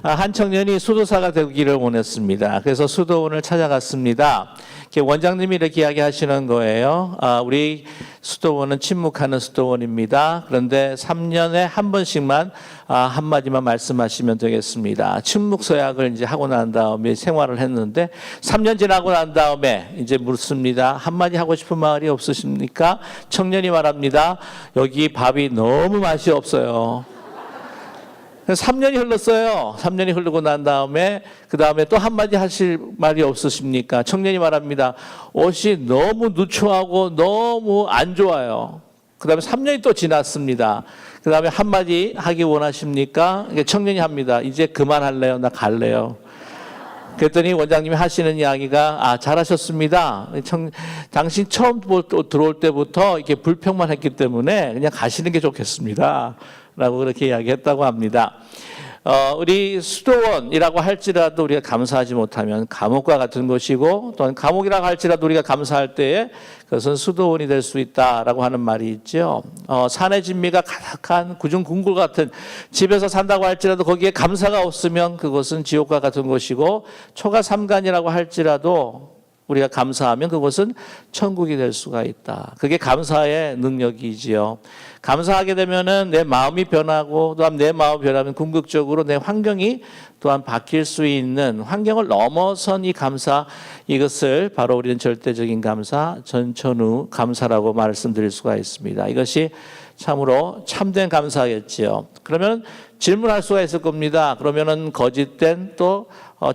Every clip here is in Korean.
한 청년이 수도사가 되기를 원했습니다. 그래서 수도원을 찾아갔습니다. 원장님이 이렇게 이야기하시는 거예요. 우리 수도원은 침묵하는 수도원입니다. 그런데 3년에 한 번씩만 한마디만 말씀하시면 되겠습니다. 침묵서약을 이제 하고 난 다음에 생활을 했는데 3년 지나고 난 다음에 이제 묻습니다. 한마디 하고 싶은 말이 없으십니까? 청년이 말합니다. 여기 밥이 너무 맛이 없어요. 3년이 흘렀어요. 3년이 흐르고 난 다음에 그 다음에 또 한마디 하실 말이 없으십니까? 청년이 말합니다. 옷이 너무 누추하고 너무 안 좋아요. 그 다음에 3년이 또 지났습니다. 그 다음에 한마디 하기 원하십니까? 청년이 합니다. 이제 그만할래요? 나 갈래요. 그랬더니 원장님이 하시는 이야기가 잘하셨습니다. 당신 처음 들어올 때부터 이렇게 불평만 했기 때문에 그냥 가시는 게 좋겠습니다. 라고 그렇게 이야기했다고 합니다. 우리 수도원이라고 할지라도 우리가 감사하지 못하면 감옥과 같은 것이고 또는 감옥이라고 할지라도 우리가 감사할 때에 그것은 수도원이 될 수 있다라고 하는 말이 있죠. 산의 진미가 가득한 구중궁굴 같은 집에서 산다고 할지라도 거기에 감사가 없으면 그것은 지옥과 같은 것이고 초가 삼간이라고 할지라도 우리가 감사하면 그것은 천국이 될 수가 있다. 그게 감사의 능력이지요. 감사하게 되면은 내 마음이 변하고 또한 내 마음이 변하면 궁극적으로 내 환경이 또한 바뀔 수 있는 환경을 넘어선 이 감사, 이것을 바로 우리는 절대적인 감사, 전천후 감사라고 말씀드릴 수가 있습니다. 이것이 참으로 참된 감사겠지요. 그러면 질문할 수가 있을 겁니다. 그러면은 거짓된 또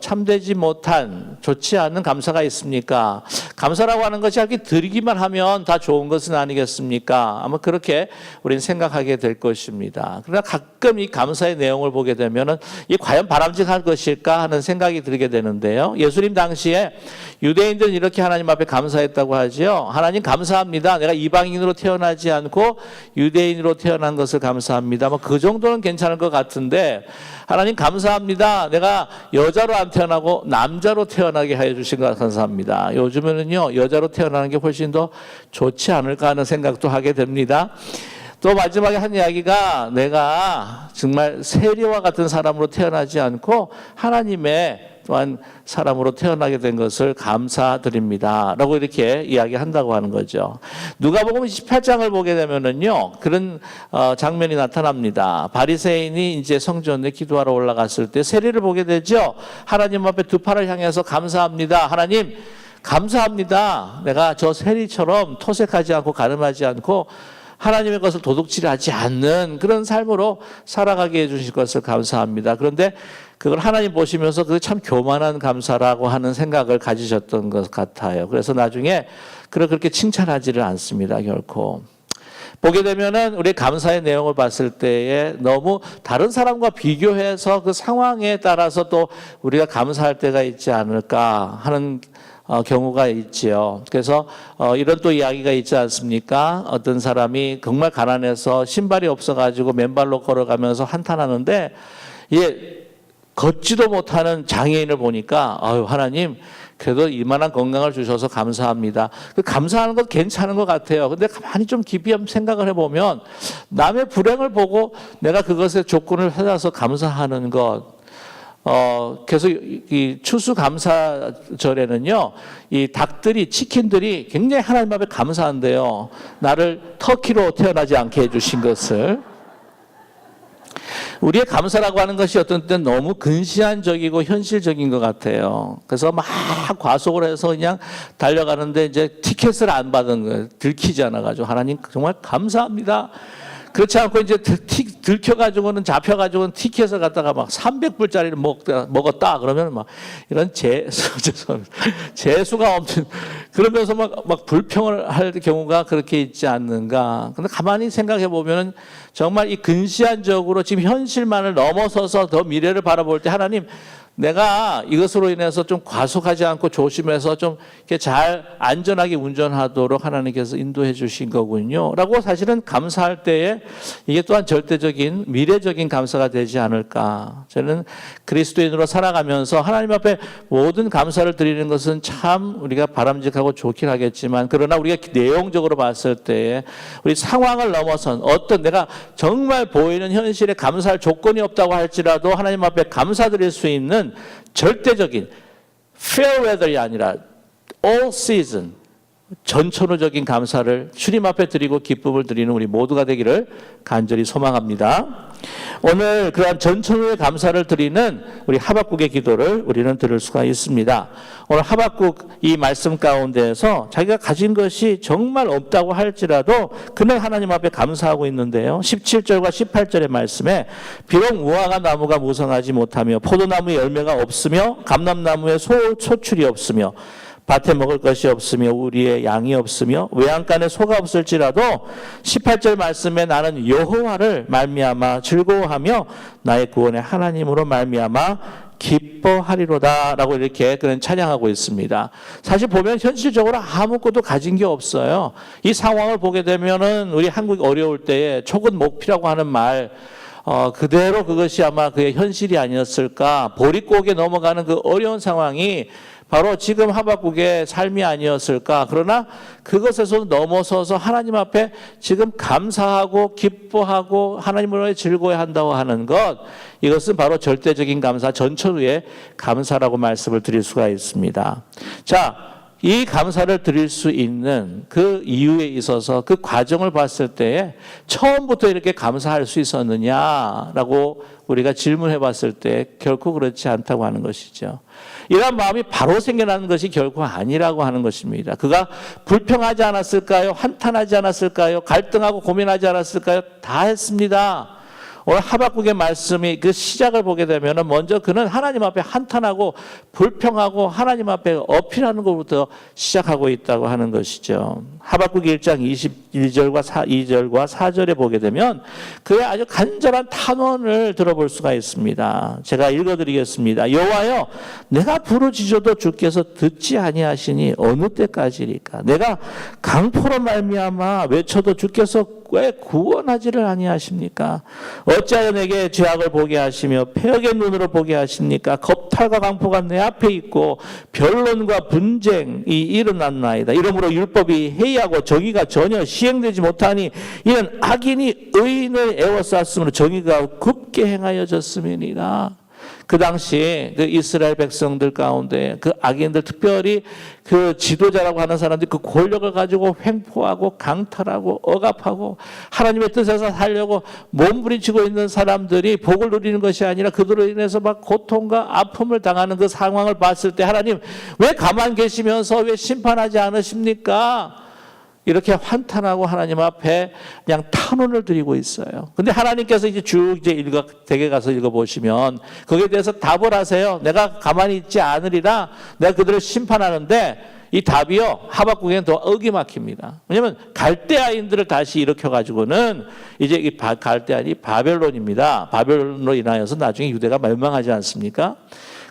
참되지 못한 좋지 않은 감사가 있습니까? 감사라고 하는 것이 이렇게 드리기만 하면 다 좋은 것은 아니겠습니까? 아마 그렇게 우리는 생각하게 될 것입니다. 그러나 가끔 이 감사의 내용을 보게 되면은 이 과연 바람직한 것일까 하는 생각이 들게 되는데요. 예수님 당시에 유대인들은 이렇게 하나님 앞에 감사했다고 하지요. 하나님 감사합니다. 내가 이방인으로 태어나지 않고 유대인으로 태어난 것을 감사합니다. 그 정도는 괜찮을 것 같은데 하나님 감사합니다. 내가 여자로 안 태어나고 남자로 태어나게 하여 주신 것 감사합니다. 요즘에는요 여자로 태어나는 게 훨씬 더 좋지 않을까 하는 생각도 하게 됩니다. 또 마지막에 한 이야기가 내가 정말 세리와 같은 사람으로 태어나지 않고 하나님의 또한 사람으로 태어나게 된 것을 감사드립니다. 라고 이렇게 이야기한다고 하는 거죠. 누가복음 18장을 보게 되면은요, 그런 장면이 나타납니다. 바리새인이 이제 성전에 기도하러 올라갔을 때 세리를 보게 되죠. 하나님 앞에 두 팔을 향해서 감사합니다. 하나님, 감사합니다. 내가 저 세리처럼 토색하지 않고 가늠하지 않고 하나님의 것을 도둑질하지 않는 그런 삶으로 살아가게 해주실 것을 감사합니다. 그런데 그걸 하나님 보시면서 그게 참 교만한 감사라고 하는 생각을 가지셨던 것 같아요. 그래서 나중에 그렇게 칭찬하지를 않습니다. 결코. 보게 되면은 우리 감사의 내용을 봤을 때에 너무 다른 사람과 비교해서 그 상황에 따라서 또 우리가 감사할 때가 있지 않을까 하는 경우가 있지요. 그래서 이런 또 이야기가 있지 않습니까? 어떤 사람이 정말 가난해서 신발이 없어가지고 맨발로 걸어가면서 한탄하는데 걷지도 못하는 장애인을 보니까 하나님 그래도 이만한 건강을 주셔서 감사합니다. 그 감사하는 것 괜찮은 것 같아요. 근데 가만히 좀 깊이 생각을 해보면 남의 불행을 보고 내가 그것의 조건을 찾아서 감사하는 것. 그래서 이 추수감사절에는요, 이 닭들이, 치킨들이 굉장히 하나님 앞에 감사한데요. 나를 터키로 태어나지 않게 해주신 것을. 우리의 감사라고 하는 것이 어떤 때는 너무 근시안적이고 현실적인 것 같아요. 그래서 막 과속을 해서 그냥 달려가는데 이제 티켓을 안 받은 거예요. 들키지 않아가지고 하나님 정말 감사합니다. 그렇지 않고 이제 들켜가지고는 잡혀가지고는 티켓을 갖다가 막 300불짜리를 먹었다 그러면 막 이런 재수가 없는 그러면서 막 불평을 할 경우가 그렇게 있지 않는가. 근데 가만히 생각해 보면은 정말 이 근시안적으로 지금 현실만을 넘어서서 더 미래를 바라볼 때 하나님 내가 이것으로 인해서 좀 과속하지 않고 조심해서 좀 이렇게 잘 안전하게 운전하도록 하나님께서 인도해 주신 거군요. 라고 사실은 감사할 때에 이게 또한 절대적인 미래적인 감사가 되지 않을까. 저는 그리스도인으로 살아가면서 하나님 앞에 모든 감사를 드리는 것은 참 우리가 바람직하고 좋긴 하겠지만, 그러나 우리가 내용적으로 봤을 때에 우리 상황을 넘어선 어떤 내가 정말 보이는 현실에 감사할 조건이 없다고 할지라도 하나님 앞에 감사드릴 수 있는 절대적인 fair weather이 아니라 all season, 전천후적인 감사를 주님 앞에 드리고 기쁨을 드리는 우리 모두가 되기를 간절히 소망합니다. 오늘 그러한 전천후의 감사를 드리는 우리 하박국의 기도를 우리는 들을 수가 있습니다. 오늘 하박국 이 말씀 가운데에서 자기가 가진 것이 정말 없다고 할지라도 그는 하나님 앞에 감사하고 있는데요. 17절과 18절의 말씀에 비록 무화과 나무가 무성하지 못하며 포도나무에 열매가 없으며 감람나무에 소출이 없으며 밭에 먹을 것이 없으며 우리의 양이 없으며 외양간에 소가 없을지라도 18절 말씀에 나는 여호와를 말미암아 즐거워하며 나의 구원의 하나님으로 말미암아 기뻐하리로다 라고 이렇게 그는 찬양하고 있습니다. 사실 보면 현실적으로 아무것도 가진 게 없어요. 이 상황을 보게 되면은 우리 한국이 어려울 때에 촉은 목피라고 하는 말 그대로 그것이 아마 그의 현실이 아니었을까. 보릿고개 넘어가는 그 어려운 상황이 바로 지금 하박국의 삶이 아니었을까. 그러나 그것에서 넘어서서 하나님 앞에 지금 감사하고 기뻐하고 하나님으로의 즐거워한다고 하는 것, 이것은 바로 절대적인 감사, 전천후의 감사라고 말씀을 드릴 수가 있습니다. 자, 이 감사를 드릴 수 있는 그 이유에 있어서 그 과정을 봤을 때에 처음부터 이렇게 감사할 수 있었느냐라고 우리가 질문해 봤을 때 결코 그렇지 않다고 하는 것이죠. 이러한 마음이 바로 생겨나는 것이 결코 아니라고 하는 것입니다. 그가 불평하지 않았을까요? 한탄하지 않았을까요? 갈등하고 고민하지 않았을까요? 다 했습니다. 오늘 하박국의 말씀이 그 시작을 보게 되면 먼저 그는 하나님 앞에 한탄하고 불평하고 하나님 앞에 어필하는 것부터 시작하고 있다고 하는 것이죠. 하박국 1장 21절과 2절과 4절에 보게 되면 그의 아주 간절한 탄원을 들어볼 수가 있습니다. 제가 읽어드리겠습니다. 여호와여, 내가 부르짖어도 주께서 듣지 아니하시니 어느 때까지리까? 내가 강포로 말미암아 외쳐도 주께서 왜 구원하지를 아니하십니까? 어찌하여 내게 죄악을 보게 하시며 패역의 눈으로 보게 하십니까? 겁탈과 강포가 내 앞에 있고 변론과 분쟁이 일어났나이다. 이러므로 율법이 해이하고 정의가 전혀 시행되지 못하니 이는 악인이 의인을 애워쌌으므로 정의가 굽게 행하여졌음이니라. 그 당시 그 이스라엘 백성들 가운데 그 악인들, 특별히 그 지도자라고 하는 사람들이 그 권력을 가지고 횡포하고 강탈하고 억압하고 하나님의 뜻에서 살려고 몸부림치고 있는 사람들이 복을 누리는 것이 아니라 그들로 인해서 막 고통과 아픔을 당하는 그 상황을 봤을 때 하나님 왜 가만 계시면서 왜 심판하지 않으십니까? 이렇게 환탄하고 하나님 앞에 그냥 탄원을 드리고 있어요. 근데 하나님께서 이제 쭉 댁에 가서 읽어보시면 거기에 대해서 답을 하세요. 내가 가만히 있지 않으리라. 내가 그들을 심판하는데 이 답이요, 하박국에는 더 어기 막힙니다. 왜냐하면 갈대아인들을 다시 일으켜가지고는 이제 이 갈대아인이 바벨론입니다. 바벨론으로 인하여서 나중에 유대가 멸망하지 않습니까?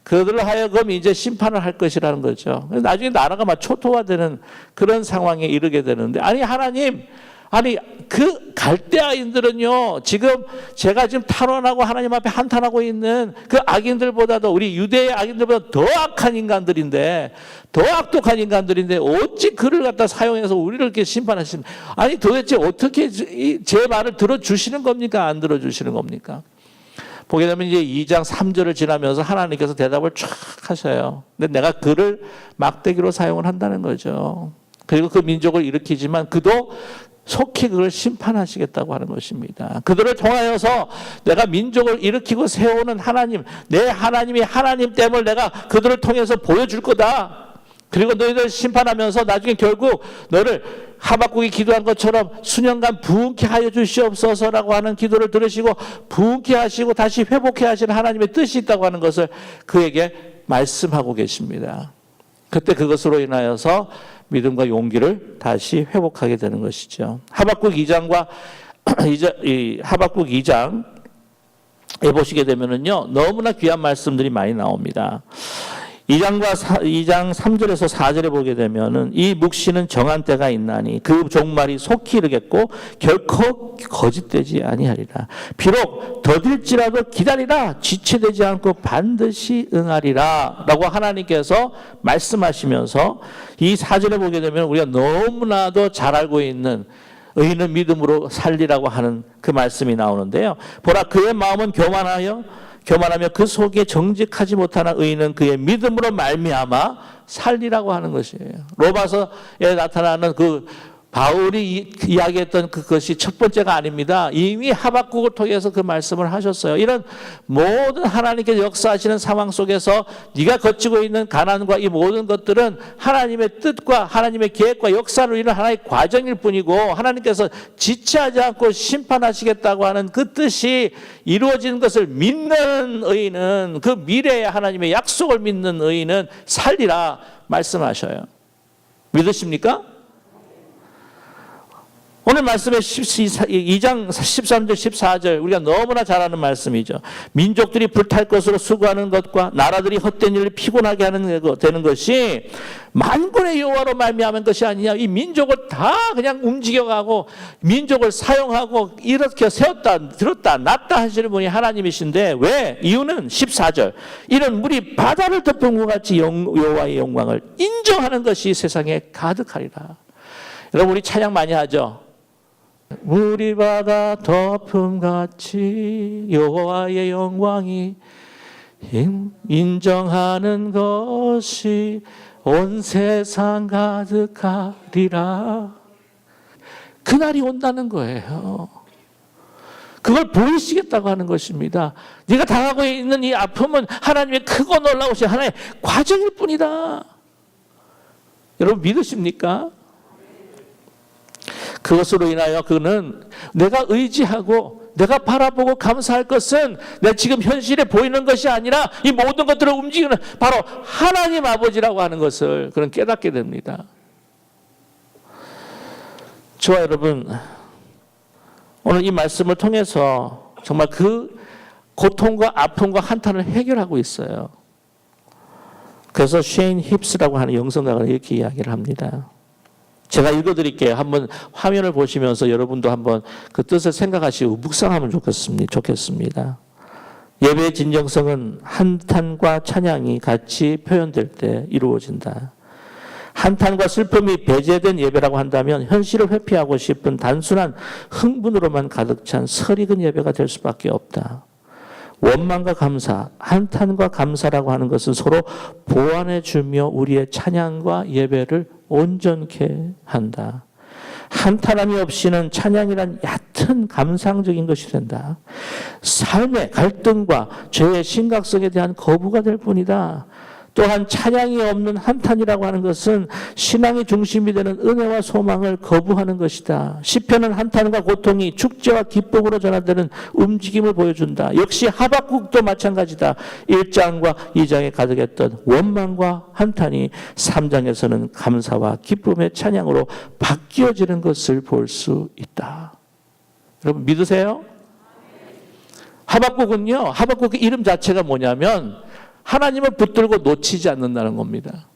그들을 하여금 이제 심판을 할 것이라는 거죠. 나중에 나라가 막 초토화되는 그런 상황에 이르게 되는데, 아니 하나님, 아니 그 갈대아인들은요, 지금 제가 지금 탄원하고 하나님 앞에 한탄하고 있는 그 악인들보다도, 우리 유대의 악인들보다 더 악한 인간들인데, 더 악독한 인간들인데 어찌 그를 갖다 사용해서 우리를 이렇게 심판하십니까? 아니 도대체 어떻게 제 말을 들어주시는 겁니까? 안 들어주시는 겁니까? 보게 되면 이제 2장 3절을 지나면서 하나님께서 대답을 쫙 하셔요. 근데 내가 그를 막대기로 사용을 한다는 거죠. 그리고 그 민족을 일으키지만 그도 속히 그걸 심판하시겠다고 하는 것입니다. 그들을 통하여서 내가 민족을 일으키고 세우는 하나님, 내 하나님이 하나님 됨을 내가 그들을 통해서 보여줄 거다. 그리고 너희들 심판하면서 나중에 결국 너를 하박국이 기도한 것처럼 수년간 부흥케 하여 주시옵소서라고 하는 기도를 들으시고 부흥케 하시고 다시 회복케 하시는 하나님의 뜻이 있다고 하는 것을 그에게 말씀하고 계십니다. 그때 그것으로 인하여서 믿음과 용기를 다시 회복하게 되는 것이죠. 하박국 2장과 하박국 2장 보시게 되면은요, 너무나 귀한 말씀들이 많이 나옵니다. 2장 3절에서 4절에 보게 되면은 이 묵시는 정한 때가 있나니 그 종말이 속히 이르겠고 결코 거짓되지 아니하리라. 비록 더딜지라도 기다리라. 지체되지 않고 반드시 응하리라. 라고 하나님께서 말씀하시면서 이 4절에 보게 되면 우리가 너무나도 잘 알고 있는 의인은 믿음으로 살리라고 하는 그 말씀이 나오는데요. 보라, 그의 마음은 교만하며 그 속에 정직하지 못하나 의인은 그의 믿음으로 말미암아 살리라고 하는 것이에요. 로마서에 나타나는 그 바울이 이야기했던 그것이 첫 번째가 아닙니다. 이미 하박국을 통해서 그 말씀을 하셨어요. 이런 모든 하나님께서 역사하시는 상황 속에서 네가 거치고 있는 가난과 이 모든 것들은 하나님의 뜻과 하나님의 계획과 역사로 인한 하나의 과정일 뿐이고 하나님께서 지체하지 않고 심판하시겠다고 하는 그 뜻이 이루어지는 것을 믿는 의인은, 그 미래의 하나님의 약속을 믿는 의인은 살리라 말씀하셔요. 믿으십니까? 오늘 말씀의 2장 13절 14절 우리가 너무나 잘 아는 말씀이죠. 민족들이 불탈 것으로 수고하는 것과 나라들이 헛된 일을 피곤하게 되는 것이 만군의 여호와로 말미암은 것이 아니냐. 이 민족을 다 그냥 움직여가고 민족을 사용하고 이렇게 세웠다 들었다 놨다 하시는 분이 하나님이신데 왜? 이유는 14절 이런 물이 바다를 덮은 것 같이 여호와의 영광을 인정하는 것이 세상에 가득하리라. 여러분 우리 찬양 많이 하죠. 물이 바다 덮음같이 여호와의 영광이 인정하는 것이 온 세상 가득하리라. 그날이 온다는 거예요. 그걸 보이시겠다고 하는 것입니다. 네가 당하고 있는 이 아픔은 하나님의 크고 놀라우신 하나의 과정일 뿐이다. 여러분 믿으십니까? 그것으로 인하여 그는 내가 의지하고 내가 바라보고 감사할 것은 내 지금 현실에 보이는 것이 아니라 이 모든 것들을 움직이는 바로 하나님 아버지라고 하는 것을 그는 깨닫게 됩니다. 저와 여러분 오늘 이 말씀을 통해서 정말 그 고통과 아픔과 한탄을 해결하고 있어요. 그래서 쉐인 힙스라고 하는 영성가가 이렇게 이야기를 합니다. 제가 읽어드릴게요. 한번 화면을 보시면서 여러분도 한번 그 뜻을 생각하시고 묵상하면 좋겠습니다. 예배의 진정성은 한탄과 찬양이 같이 표현될 때 이루어진다. 한탄과 슬픔이 배제된 예배라고 한다면 현실을 회피하고 싶은 단순한 흥분으로만 가득 찬 설익은 예배가 될 수밖에 없다. 원망과 감사, 한탄과 감사라고 하는 것은 서로 보완해 주며 우리의 찬양과 예배를 온전케 한다. 한탄함이 없이는 찬양이란 얕은 감상적인 것이 된다. 삶의 갈등과 죄의 심각성에 대한 거부가 될 뿐이다. 또한 찬양이 없는 한탄이라고 하는 것은 신앙의 중심이 되는 은혜와 소망을 거부하는 것이다. 시편은 한탄과 고통이 축제와 기쁨으로 전환되는 움직임을 보여준다. 역시 하박국도 마찬가지다. 1장과 2장에 가득했던 원망과 한탄이 3장에서는 감사와 기쁨의 찬양으로 바뀌어지는 것을 볼 수 있다. 여러분 믿으세요? 하박국은요, 하박국의 이름 자체가 뭐냐면 하나님을 붙들고 놓치지 않는다는 겁니다.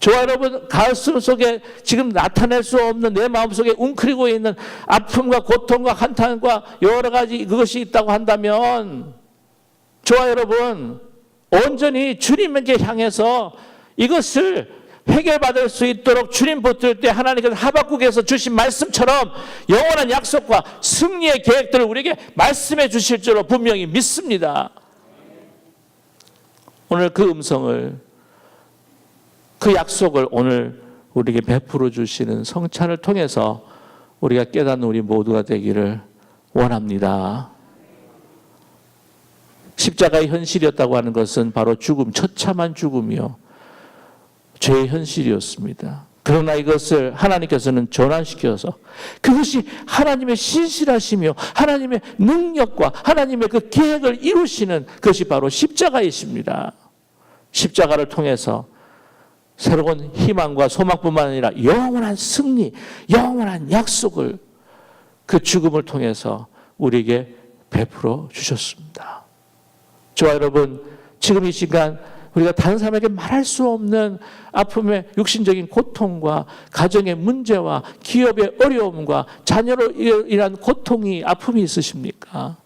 저와 여러분 가슴 속에 지금 나타낼 수 없는 내 마음속에 웅크리고 있는 아픔과 고통과 한탄과 여러 가지 그것이 있다고 한다면 저와 여러분 온전히 주님에게 향해서 이것을 해결받을 수 있도록 주님 붙들 때 하나님께서 하박국에서 주신 말씀처럼 영원한 약속과 승리의 계획들을 우리에게 말씀해 주실 줄로 분명히 믿습니다. 오늘 그 음성을, 그 약속을 오늘 우리에게 베풀어 주시는 성찬을 통해서 우리가 깨닫는 우리 모두가 되기를 원합니다. 십자가의 현실이었다고 하는 것은 바로 죽음, 처참한 죽음이요, 죄의 현실이었습니다. 그러나 이것을 하나님께서는 전환시켜서 그것이 하나님의 신실하시며 하나님의 능력과 하나님의 그 계획을 이루시는 것이 바로 십자가이십니다. 십자가를 통해서 새로운 희망과 소망뿐만 아니라 영원한 승리, 영원한 약속을 그 죽음을 통해서 우리에게 베풀어 주셨습니다. 저와 여러분, 지금 이 시간 우리가 다른 사람에게 말할 수 없는 아픔의 육신적인 고통과 가정의 문제와 기업의 어려움과 자녀로 인한 고통이 아픔이 있으십니까?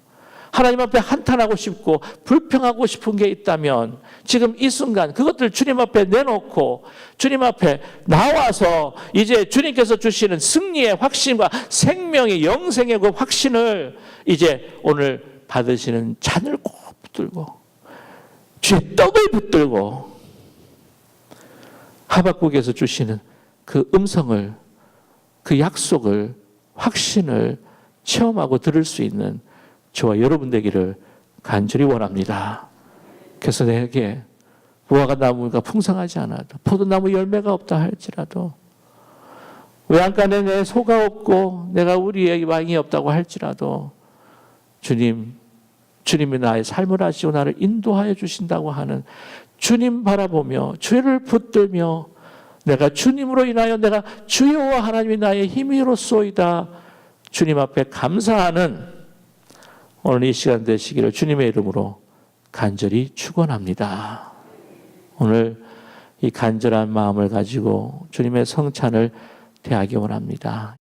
하나님 앞에 한탄하고 싶고 불평하고 싶은 게 있다면 지금 이 순간 그것들 주님 앞에 내놓고 주님 앞에 나와서 이제 주님께서 주시는 승리의 확신과 생명의 영생의 그 확신을 이제 오늘 받으시는 잔을 꼭 붙들고 주의 떡을 붙들고 하박국에서 주시는 그 음성을, 그 약속을, 확신을 체험하고 들을 수 있는 저와 여러분 되기를 간절히 원합니다. 그래서 내게 무화과 나무가 풍성하지 않아도 포도나무 열매가 없다 할지라도 외양간에 내 소가 없고 내가 우리의 왕이 없다고 할지라도 주님이 나의 삶을 하시고 나를 인도하여 주신다고 하는 주님 바라보며 주를 붙들며 내가 주님으로 인하여 내가 주여와 하나님이 나의 힘이로소이다 주님 앞에 감사하는 오늘 이 시간 되시기를 주님의 이름으로 간절히 축원합니다. 오늘 이 간절한 마음을 가지고 주님의 성찬을 대하기 원합니다.